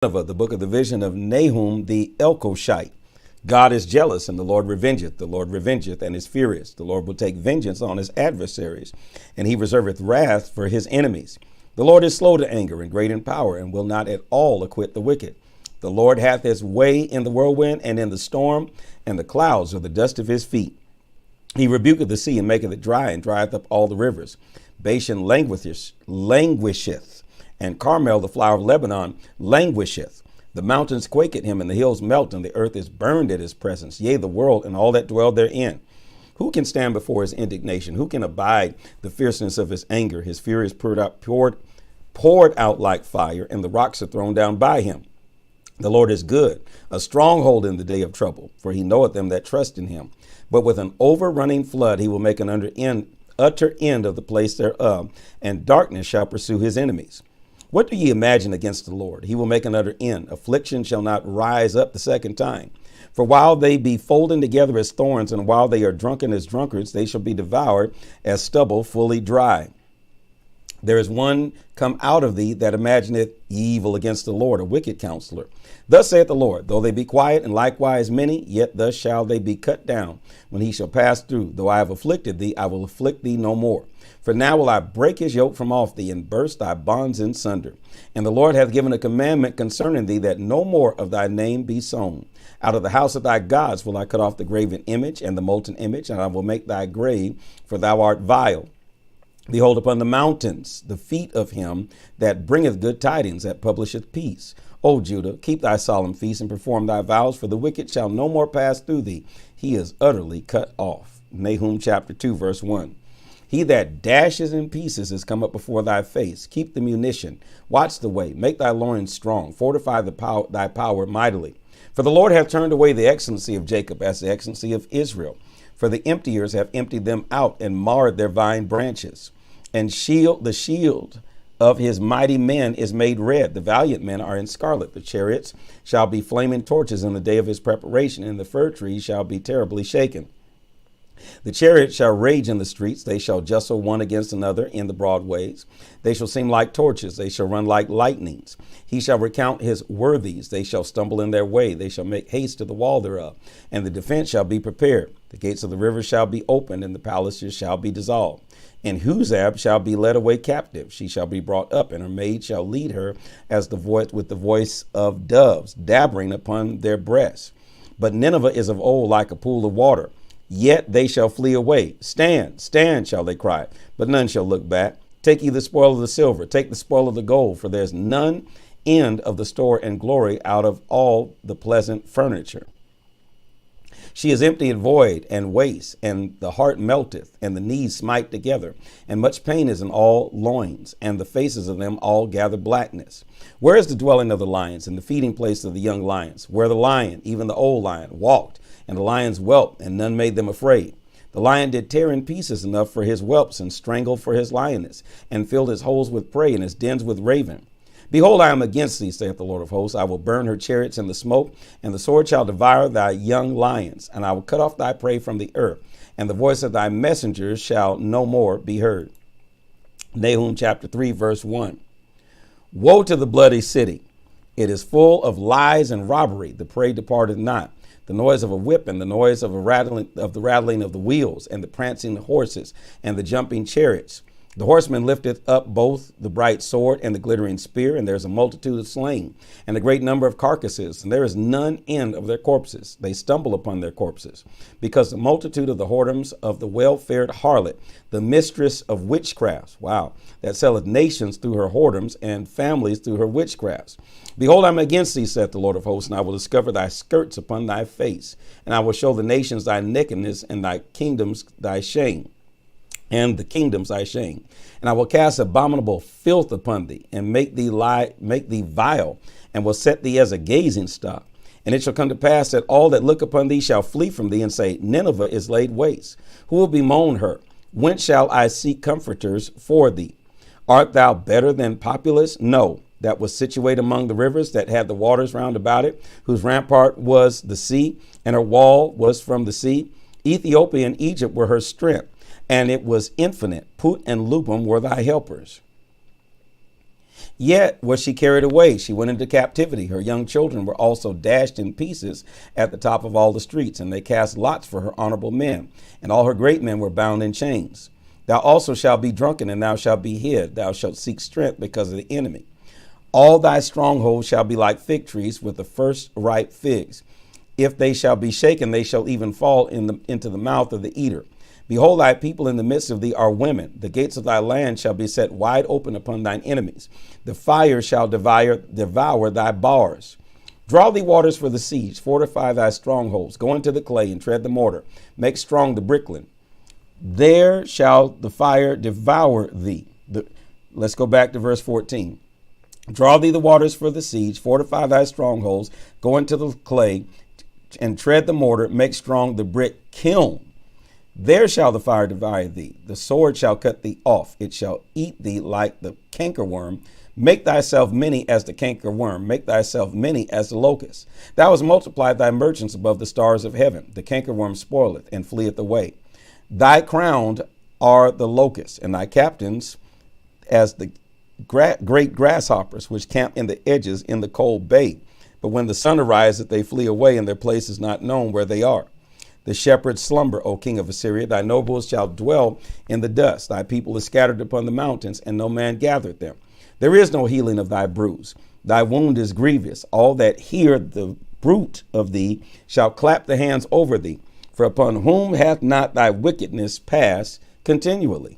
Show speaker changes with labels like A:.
A: The book of the vision of Nahum the Elkoshite. God is jealous, and the Lord revengeth. The Lord revengeth, and is furious. The Lord will take vengeance on his adversaries, and he reserveth wrath for his enemies. The Lord is slow to anger and great in power, and will not at all acquit the wicked. The Lord hath his way in the whirlwind and in the storm, and the clouds are the dust of his feet. He rebuketh the sea and maketh it dry, and drieth up all the rivers. Bashan languisheth, and Carmel, the flower of Lebanon, languisheth. The mountains quake at him, and the hills melt, and the earth is burned at his presence, yea, the world and all that dwell therein. Who can stand before his indignation? Who can abide the fierceness of his anger? His fury is poured out like fire, and the rocks are thrown down by him. The Lord is good, a stronghold in the day of trouble, for he knoweth them that trust in him. But with an overrunning flood he will make an utter end of the place thereof, and darkness shall pursue his enemies. What do ye imagine against the Lord? He will make an utter end. Affliction shall not rise up the second time. For while they be folding together as thorns, and while they are drunken as drunkards, they shall be devoured as stubble fully dry. There is one come out of thee that imagineth evil against the Lord, a wicked counselor. Thus saith the Lord, though they be quiet, and likewise many, yet thus shall they be cut down when he shall pass through. Though I have afflicted thee, I will afflict thee no more. For now will I break his yoke from off thee, and burst thy bonds in sunder. And the Lord hath given a commandment concerning thee, that no more of thy name be sown. Out of the house of thy gods will I cut off the graven image and the molten image, and I will make thy grave, for thou art vile. Behold, upon the mountains the feet of him that bringeth good tidings, that publisheth peace. O Judah, keep thy solemn feasts and perform thy vows, for the wicked shall no more pass through thee. He is utterly cut off. Nahum chapter 2, verse 1. He that dashes in pieces is come up before thy face. Keep the munition. Watch the way. Make thy loins strong. Fortify thy power mightily. For the Lord hath turned away the excellency of Jacob as the excellency of Israel. For the emptiers have emptied them out and marred their vine branches. And the shield of his mighty men is made red. The valiant men are in scarlet. The chariots shall be flaming torches in the day of his preparation, and the fir trees shall be terribly shaken. The chariots shall rage in the streets. They shall jostle one against another in the broad ways. They shall seem like torches. They shall run like lightnings. He shall recount his worthies. They shall stumble in their way. They shall make haste to the wall thereof, and the defense shall be prepared. The gates of the river shall be opened, and the palaces shall be dissolved. And Huzab shall be led away captive. She shall be brought up, and her maid shall lead her as with the voice of doves, dabbering upon their breasts. But Nineveh is of old like a pool of water. Yet they shall flee away. Stand, stand, shall they cry, but none shall look back. Take ye the spoil of the silver, take the spoil of the gold, for there's none end of the store and glory out of all the pleasant furniture. She is empty and void and waste, and the heart melteth, and the knees smite together, and much pain is in all loins, and the faces of them all gather blackness. Where is the dwelling of the lions, and the feeding place of the young lions? Where the lion, even the old lion, walked, and the lions whelped, and none made them afraid. The lion did tear in pieces enough for his whelps, and strangle for his lioness, and filled his holes with prey, and his dens with raven. Behold, I am against thee, saith the Lord of hosts. I will burn her chariots in the smoke, and the sword shall devour thy young lions, and I will cut off thy prey from the earth, and the voice of thy messengers shall no more be heard. Nahum chapter 3, verse 1. Woe to the bloody city! It is full of lies and robbery. The prey departeth not. The noise of a whip, and the noise of the rattling of the wheels, and the prancing horses, and the jumping chariots. The horseman lifteth up both the bright sword and the glittering spear, and there is a multitude of slain, and a great number of carcasses, and there is none end of their corpses. They stumble upon their corpses, because the multitude of the whoredoms of the well-fared harlot, the mistress of witchcrafts, that selleth nations through her whoredoms, and families through her witchcrafts. Behold, I am against thee, saith the Lord of hosts, and I will discover thy skirts upon thy face, and I will show the nations thy nakedness, and thy kingdoms thy shame. And the kingdoms thy shame. And I will cast abominable filth upon thee, and make thee vile, and will set thee as a gazing stock. And it shall come to pass that all that look upon thee shall flee from thee, and say, Nineveh is laid waste. Who will bemoan her? Whence shall I seek comforters for thee? Art thou better than Populus? No, that was situate among the rivers, that had the waters round about it, whose rampart was the sea, and her wall was from the sea. Ethiopia and Egypt were her strength, and it was infinite. Put and Lupum were thy helpers. Yet was she carried away. She went into captivity. Her young children were also dashed in pieces at the top of all the streets, and they cast lots for her honorable men, and all her great men were bound in chains. Thou also shalt be drunken, and thou shalt be hid. Thou shalt seek strength because of the enemy. All thy strongholds shall be like fig trees with the first ripe figs. If they shall be shaken, they shall even fall into the mouth of the eater. Behold, thy people in the midst of thee are women. The gates of thy land shall be set wide open upon thine enemies. The fire shall devour thy bars. Draw thee waters for the siege. Fortify thy strongholds. Go into the clay and tread the mortar. Make strong the brickland. There shall the fire devour thee. Let's go back to verse 14. Draw thee the waters for the siege. Fortify thy strongholds. Go into the clay and tread the mortar. Make strong the brick kiln. There shall the fire devour thee. The sword shall cut thee off. It shall eat thee like the cankerworm. Make thyself many as the cankerworm. Make thyself many as the locust. Thou hast multiplied thy merchants above the stars of heaven. The cankerworm spoileth and fleeth away. Thy crowned are the locusts, and thy captains as the great grasshoppers, which camp in the edges in the cold bay. But when the sun ariseth, they flee away, and their place is not known where they are. The shepherds slumber, O king of Assyria. Thy nobles shall dwell in the dust. Thy people is scattered upon the mountains, and no man gathered them. There is no healing of thy bruise. Thy wound is grievous. All that hear the bruit of thee shall clap the hands over thee. For upon whom hath not thy wickedness passed continually?